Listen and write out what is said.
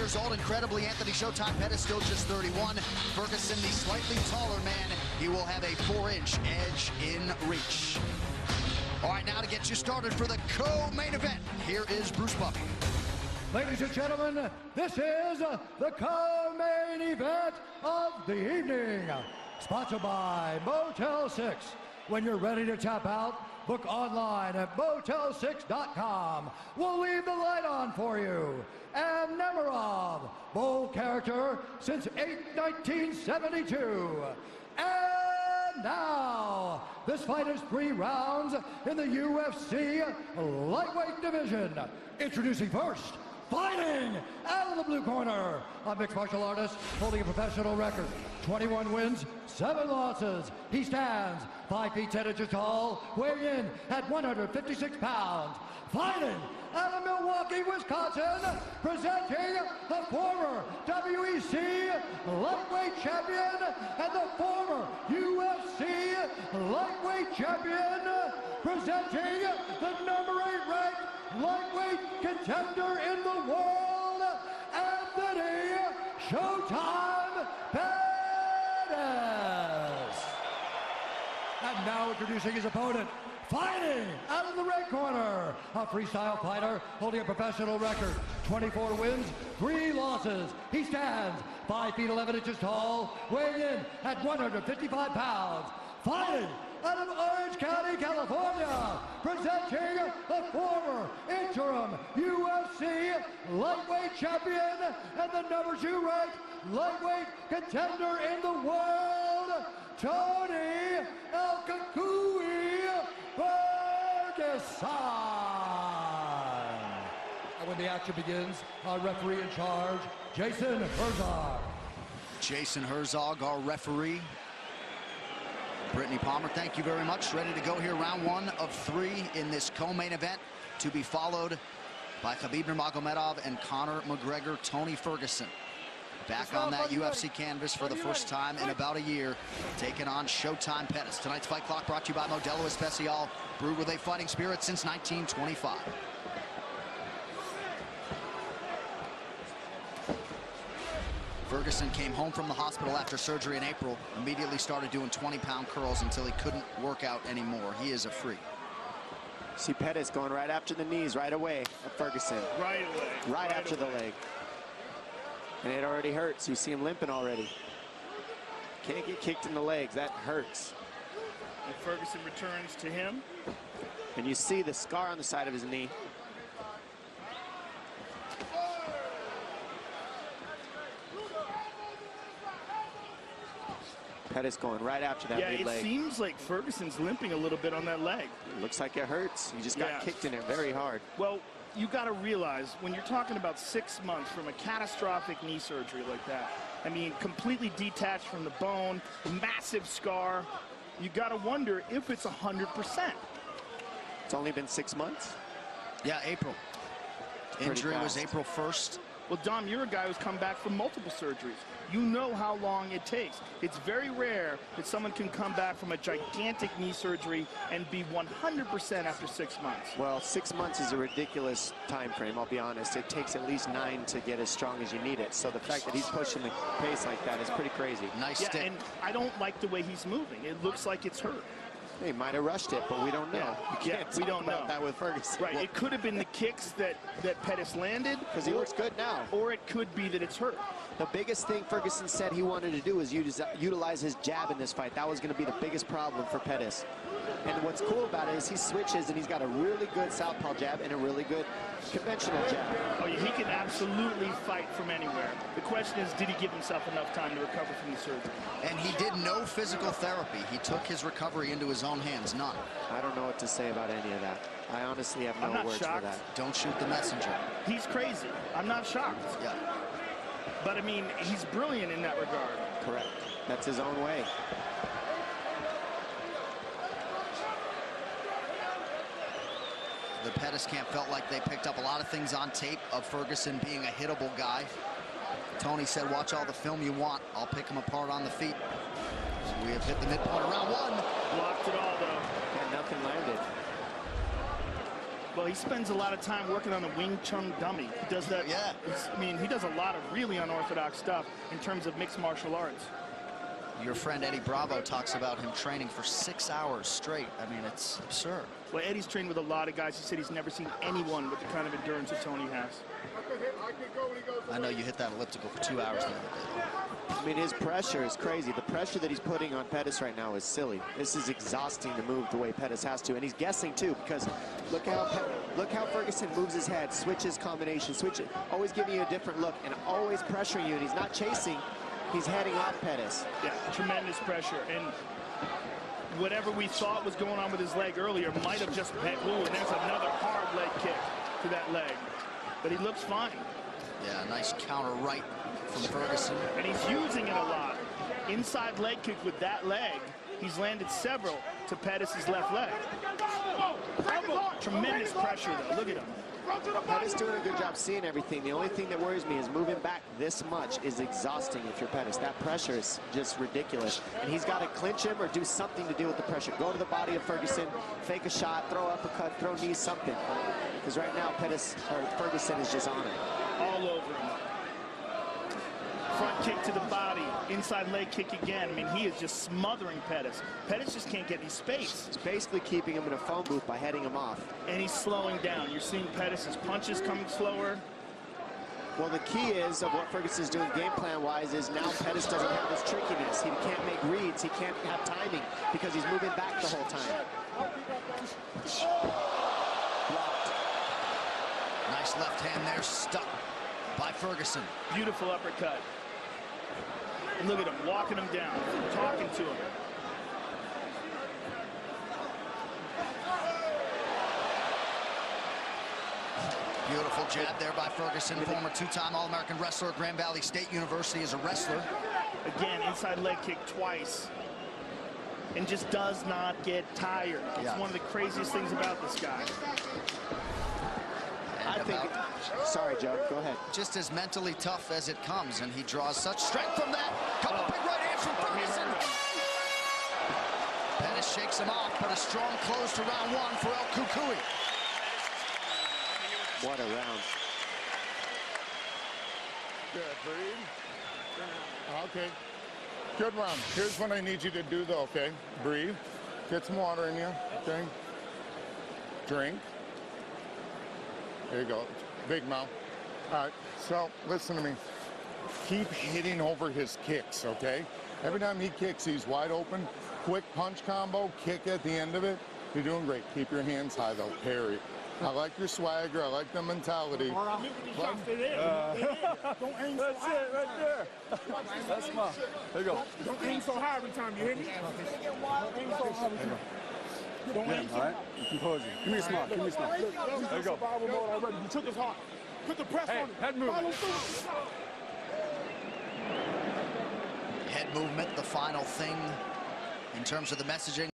result, incredibly, Anthony Showtime Pettis still just 31. Ferguson, the slightly taller man, he will have a 4-inch edge in reach. All right, now to get you started for the co-main event, here is Bruce Buffy. Ladies and gentlemen, this is the co-main event of the evening. Sponsored by Motel 6. When you're ready to tap out, book online at motel6.com. We'll leave the light on for you. And Nemerov, bold character since 1972. And now, this fight is 3 rounds in the UFC lightweight division. Introducing first, fighting out of the blue corner, a mixed martial artist holding a professional record, 21 wins, 7 losses. He stands 5 feet 10 inches tall, weighing in at 156 pounds. Fighting out of Milwaukee, Wisconsin, presenting the former WEC lightweight champion and the former UFC lightweight champion, presenting the number 8 ranked lightweight contender in the world, Anthony Showtime Pettis. And now introducing his opponent, fighting out of the red corner, a freestyle fighter holding a professional record, 24 wins, 3 losses. He stands 5 feet 11 inches tall, weighing in at 155 pounds. Fighting out of Orange County, California, presenting the former interim UFC lightweight champion and the number 2 ranked lightweight contender in the world, Tony El Kakui Ferguson. And when the action begins, our referee in charge, Jason Herzog. Jason Herzog, our referee. Brittany Palmer, thank you very much. Ready to go here, round 1 of 3 in this co-main event, to be followed by Khabib Nurmagomedov and Conor McGregor. Tony Ferguson back on that UFC canvas for the first time in about a year, taking on Showtime Pettis. Tonight's Fight Clock brought to you by Modelo Especial, brewed with a fighting spirit since 1925. Ferguson came home from the hospital after surgery in April, immediately started doing 20-pound curls until he couldn't work out anymore. He is a freak. See Pettis going right after the knees right away at Ferguson. Right away. Right after the leg. And it already hurts. You see him limping already. Can't get kicked in the legs. That hurts. And Ferguson returns to him. And you see the scar on the side of his knee. Pettis going right after that mid leg. Yeah, it seems like Ferguson's limping a little bit on that leg. It looks like it hurts. He just got kicked in it very hard. Well, you got to realize when you're talking about 6 months from a catastrophic knee surgery like that, I mean, completely detached from the bone, massive scar, you got to wonder if it's 100%. It's only been 6 months? Yeah, April. Injury was April 1st. Well, Dom, you're a guy who's come back from multiple surgeries. You know how long it takes. It's very rare that someone can come back from a gigantic knee surgery and be 100% after 6 months. Well, 6 months is a ridiculous time frame, I'll be honest. It takes at least 9 to get as strong as you need it. So the fact that he's pushing the pace like that is pretty crazy. Nice stick. And I don't like the way he's moving. It looks like it's hurt. He might have rushed it, but we don't know. We don't know that with Ferguson. Right, it could have been the kicks that Pettis landed. Because he looks good now. Or it could be that it's hurt. The biggest thing Ferguson said he wanted to do was utilize his jab in this fight. That was going to be the biggest problem for Pettis. And what's cool about it is he switches and he's got a really good southpaw jab and a really good conventional jab. Oh, he can absolutely fight from anywhere. The question is, did he give himself enough time to recover from the surgery? And he did no physical therapy. He took his recovery into his own hands, none. I don't know what to say about any of that. I honestly have no words for that. Don't shoot the messenger. He's crazy. I'm not shocked. Yeah. But, I mean, he's brilliant in that regard. Correct. That's his own way. The Pettis camp felt like they picked up a lot of things on tape of Ferguson being a hittable guy. Tony said, watch all the film you want. I'll pick him apart on the feet. So we have hit the midpoint of round 1. Blocked it all, though. And nothing landed. Well, he spends a lot of time working on the Wing Chun dummy. He does that. Yeah. I mean, he does a lot of really unorthodox stuff in terms of mixed martial arts. Your friend Eddie Bravo talks about him training for 6 hours straight. I mean, it's absurd. Well, Eddie's trained with a lot of guys. He said he's never seen anyone with the kind of endurance that Tony has. I know you hit that elliptical for 2 hours the other day. I mean, his pressure is crazy. The pressure that he's putting on Pettis right now is silly. This is exhausting to move the way Pettis has to, and he's guessing too, because look how Ferguson moves his head, switches combination, switches, always giving you a different look, and always pressuring you. And he's not chasing; he's heading off Pettis. Yeah, tremendous pressure, and whatever we thought was going on with his leg earlier might have just been. Ooh, and there's another hard leg kick to that leg, but he looks fine. Yeah, nice counter right from Ferguson. And he's using it a lot. Inside leg kick with that leg. He's landed several to Pettis' left leg. Tremendous pressure, though. Look at him. Pettis doing a good job seeing everything. The only thing that worries me is moving back this much is exhausting if you're Pettis. That pressure is just ridiculous. And he's got to clinch him or do something to deal with the pressure. Go to the body of Ferguson, fake a shot, throw uppercut, throw knee, something. Because right now Ferguson is just on it. All over him. Front kick to the body, inside leg kick again. I mean, he is just smothering Pettis. Pettis just can't get any space. It's basically keeping him in a phone booth by heading him off. And he's slowing down. You're seeing Pettis' punches coming slower. Well, the key is of what Ferguson's doing game plan-wise is now Pettis doesn't have this trickiness. He can't make reads. He can't have timing because he's moving back the whole time. Blocked. Nice left hand there, stuck by Ferguson. Beautiful uppercut. And look at him, walking him down, talking to him. Beautiful jab there by Ferguson, former two-time All-American wrestler at Grand Valley State University as a wrestler. Again, inside leg kick twice. And just does not get tired. It's one of the craziest things about this guy. I think, sorry, Joe, go ahead. Just as mentally tough as it comes, and he draws such strength from that. Couple big right hands from Ferguson. Pettis shakes him off, but a strong close to round one for El Cucuy. What a round. Good, breathe. Okay, good round. Here's what I need you to do, though, okay? Breathe. Get some water in you, okay? Drink. There you go. Big mouth. All right, so listen to me. Keep hitting over his kicks, okay? Every time he kicks, he's wide open. Quick punch combo, kick at the end of it. You're doing great. Keep your hands high, though. Parry. I like your swagger. I like the mentality. That's it right there. That's my. There you go. Don't aim so high every time, you hear me? Don't aim so high. Don't aim so high. All right, composure. Give me a smile. Give me a smile. There you go. Survival mode already. You took his heart. Put the press on him. Head movement. Head movement, the final thing in terms of the messaging.